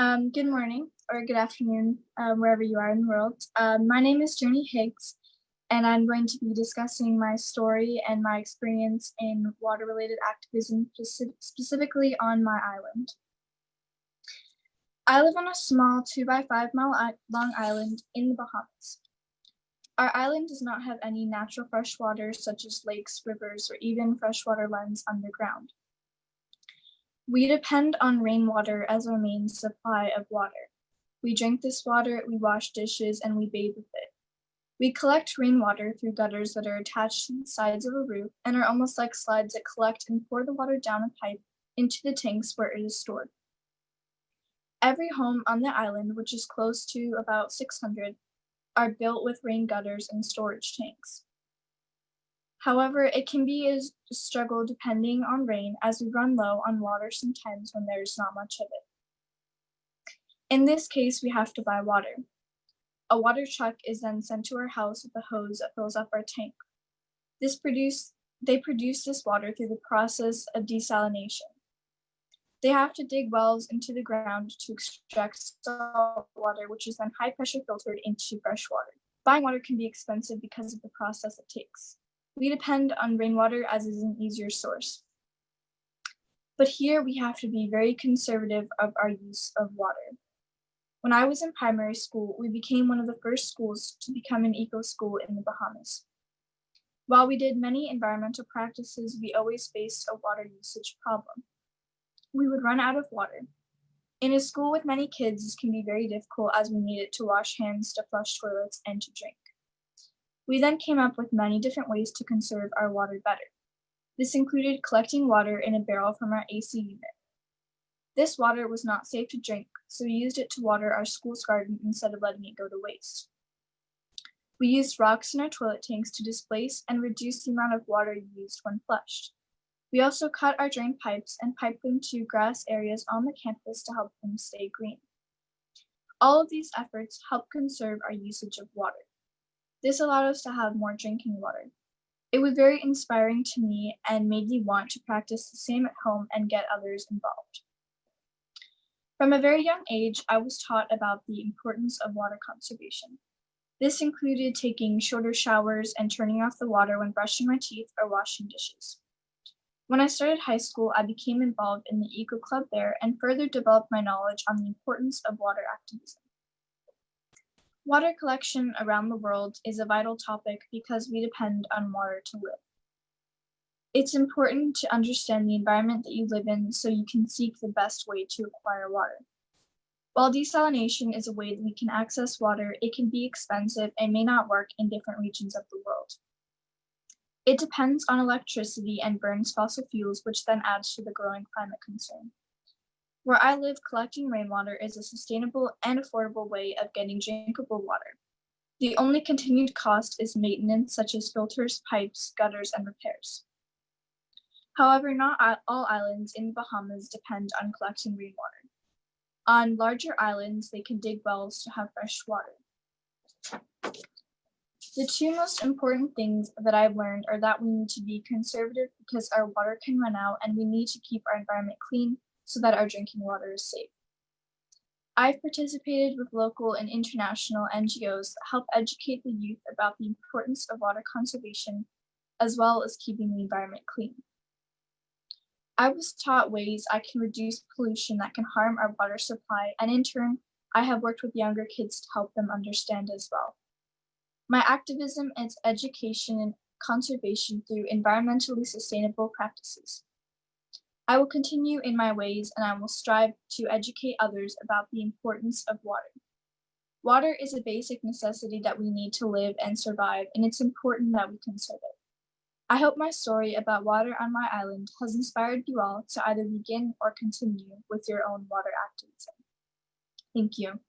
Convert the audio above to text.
Good morning or good afternoon, wherever you are in the world. My name is Journey Higgs, and I'm going to be discussing my story and my experience in water-related activism, specifically on my island. I live on a small 2 by 5 mile long island in the Bahamas. Our island does not have any natural fresh water such as lakes, rivers, or even freshwater lens underground. We depend on rainwater as our main supply of water. We drink this water, we wash dishes, and we bathe with it. We collect rainwater through gutters that are attached to the sides of a roof and are almost like slides that collect and pour the water down a pipe into the tanks where it is stored. Every home on the island, which is close to about 600, are built with rain gutters and storage tanks. However, it can be a struggle depending on rain as we run low on water sometimes when there's not much of it. In this case, we have to buy water. A water truck is then sent to our house with a hose that fills up our tank. They produce this water through the process of desalination. They have to dig wells into the ground to extract salt water, which is then high pressure filtered into fresh water. Buying water can be expensive because of the process it takes. We depend on rainwater as is an easier source. But here we have to be very conservative of our use of water. When I was in primary school, we became one of the first schools to become an eco school in the Bahamas. While we did many environmental practices, we always faced a water usage problem. We would run out of water. In a school with many kids, this can be very difficult as we need it to wash hands, to flush toilets, and to drink. We then came up with many different ways to conserve our water better. This included collecting water in a barrel from our AC unit. This water was not safe to drink, so we used it to water our school's garden instead of letting it go to waste. We used rocks in our toilet tanks to displace and reduce the amount of water used when flushed. We also cut our drain pipes and piped them to grass areas on the campus to help them stay green. All of these efforts help conserve our usage of water. This allowed us to have more drinking water. It was very inspiring to me and made me want to practice the same at home and get others involved. From a very young age, I was taught about the importance of water conservation. This included taking shorter showers and turning off the water when brushing my teeth or washing dishes. When I started high school, I became involved in the Eco Club there and further developed my knowledge on the importance of water activism. Water collection around the world is a vital topic because we depend on water to live. It's important to understand the environment that you live in so you can seek the best way to acquire water. While desalination is a way that we can access water, it can be expensive and may not work in different regions of the world. It depends on electricity and burns fossil fuels, which then adds to the growing climate concern. Where I live, collecting rainwater is a sustainable and affordable way of getting drinkable water. The only continued cost is maintenance, such as filters, pipes, gutters, and repairs. However, not all islands in the Bahamas depend on collecting rainwater. On larger islands, they can dig wells to have fresh water. The two most important things that I've learned are that we need to be conservative because our water can run out, and we need to keep our environment clean so that our drinking water is safe. I've participated with local and international NGOs that help educate the youth about the importance of water conservation, as well as keeping the environment clean. I was taught ways I can reduce pollution that can harm our water supply, and in turn, I have worked with younger kids to help them understand as well. My activism is education and conservation through environmentally sustainable practices. I will continue in my ways, and I will strive to educate others about the importance of water. Water is a basic necessity that we need to live and survive, and it's important that we conserve it. I hope my story about water on my island has inspired you all to either begin or continue with your own water activism. Thank you.